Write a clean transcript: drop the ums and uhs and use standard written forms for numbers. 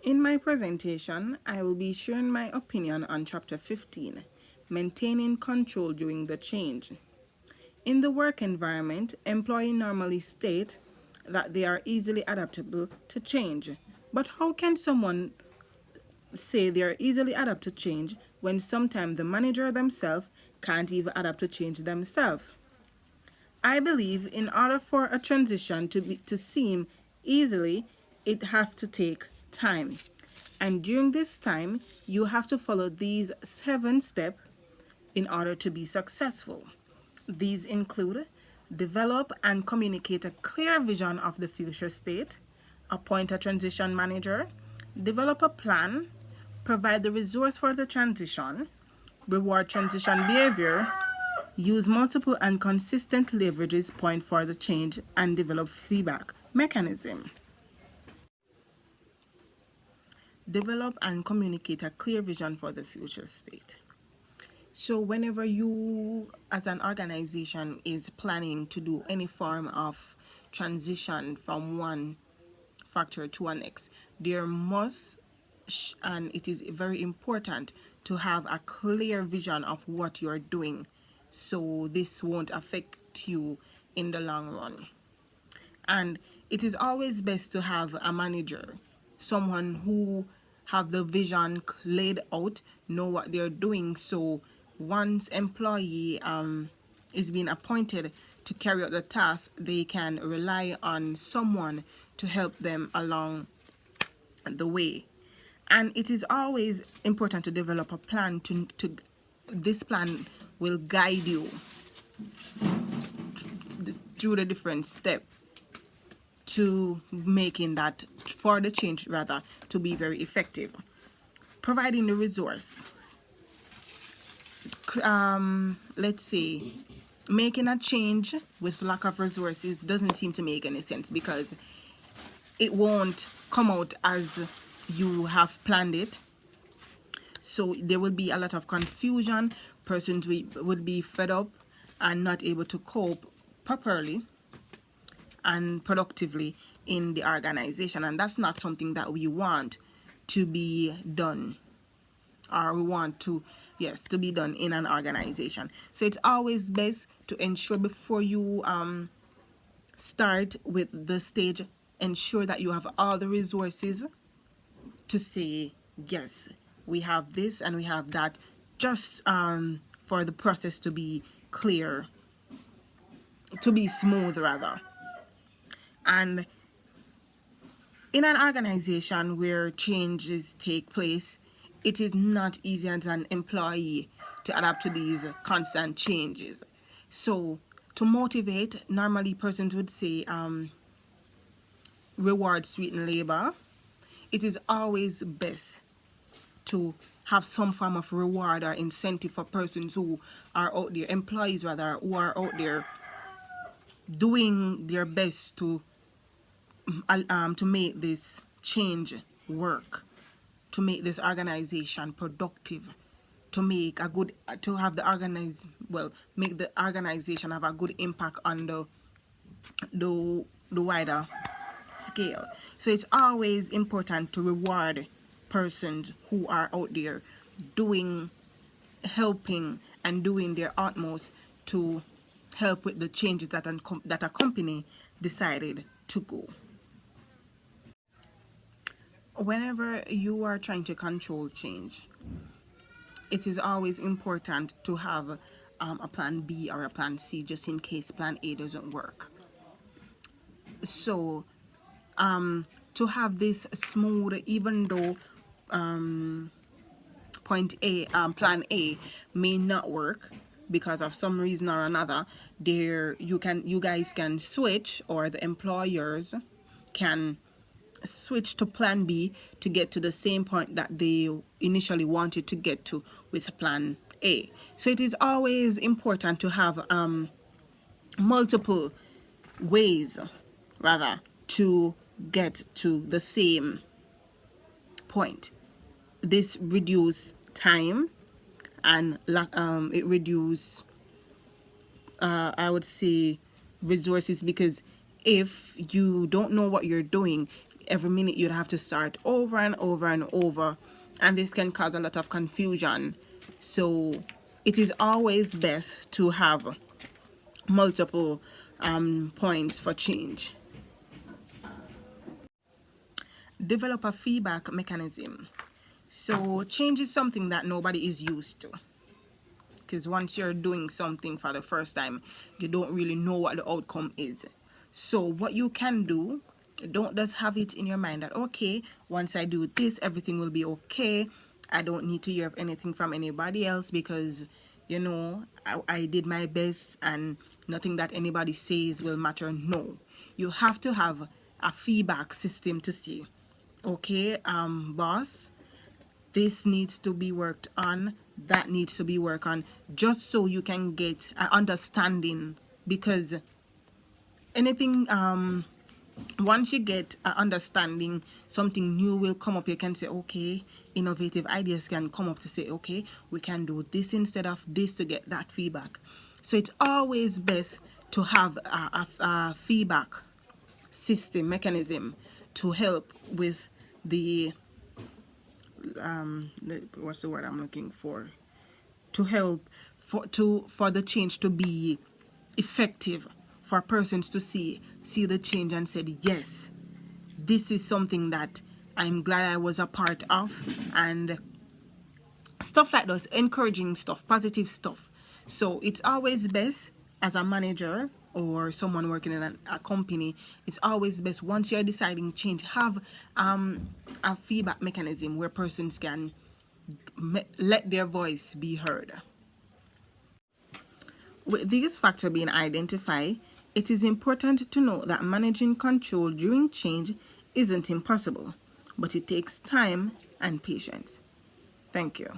In my presentation, I will be sharing my opinion on Chapter 15, Maintaining Control During the Change. In the work environment, employees normally state that they are easily adaptable to change. But how can someone say they are easily adapt to change when sometimes the manager themselves can't even adapt to change themselves? I believe in order for a transition to seem easily, it has to take time. And during this time, you have to follow these 7 steps in order to be successful. These include develop and communicate a clear vision of the future state, appoint a transition manager, develop a plan, provide the resource for the transition, reward transition behavior, use multiple and consistent leverages point for the change, and develop feedback mechanism. Develop and communicate a clear vision for the future state. So whenever you as an organization is planning to do any form of transition from one factor to a next, there must and it is very important to have a clear vision of what you're doing, so this won't affect you in the long run. And it is always best to have a manager, someone who have the vision laid out, know what they're doing, so once employee is being appointed to carry out the task, they can rely on someone to help them along the way. And it is always important to develop a plan to this plan will guide you through the different steps to making that, for the change rather, to be very effective. Providing the resource. Let's say making a change with lack of resources doesn't seem to make any sense, because it won't come out as you have planned it. So there will be a lot of confusion. Persons would be fed up and not able to cope properly and productively in the organization, and that's not something that we want to be done, or we want to be done in an organization. So it's always best to ensure before you start with the stage, ensure that you have all the resources to say yes, we have this and we have that, just for the process to be clear, to be smooth rather. And in an organization where changes take place, it is not easy as an employee to adapt to these constant changes. So to motivate, normally persons would say reward sweeten labor. It is always best to have some form of reward or incentive for persons who are out there, employees rather, who are out there doing their best to make this change work, to make this organization productive, to make a good, to have the make the organization have a good impact on the wider scale. So it's always important to reward persons who are out there helping and doing their utmost to help with the changes that a company decided to go. Whenever you are trying to control change, it is always important to have a plan B or a plan C, just in case plan A doesn't work. So to have this smooth, even though plan A may not work because of some reason or another, you guys can switch, or the employers can switch to plan B to get to the same point that they initially wanted to get to with plan A. So it is always important to have multiple ways rather to get to the same point. This reduces time and it reduces I would say resources, because if you don't know what you're doing, every minute you'd have to start over and over and over, and this can cause a lot of confusion. So it is always best to have multiple points for change. Develop a feedback mechanism. So change is something that nobody is used to, because once you're doing something for the first time, you don't really know what the outcome is. So what you can do, don't just have it in your mind that, okay, once I do this, everything will be okay. I don't need to hear anything from anybody else because, you know, I did my best and nothing that anybody says will matter. No, you have to have a feedback system to see, okay, boss, this needs to be worked on, that needs to be worked on, just so you can get an understanding. Because anything, once you get an understanding, something new will come up. You can say, okay, innovative ideas can come up to say, okay, we can do this instead of this to get that feedback. So it's always best to have a feedback system mechanism to help with the what's the word I'm looking for, to help for the change to be effective, for persons to see the change and said, yes, this is something that I'm glad I was a part of, and stuff like those, encouraging stuff, positive stuff. So it's always best as a manager or someone working in a company, it's always best, once you're deciding change, have a feedback mechanism where persons can let their voice be heard. With these factors being identified, it is important to know that managing control during change isn't impossible, but it takes time and patience. Thank you.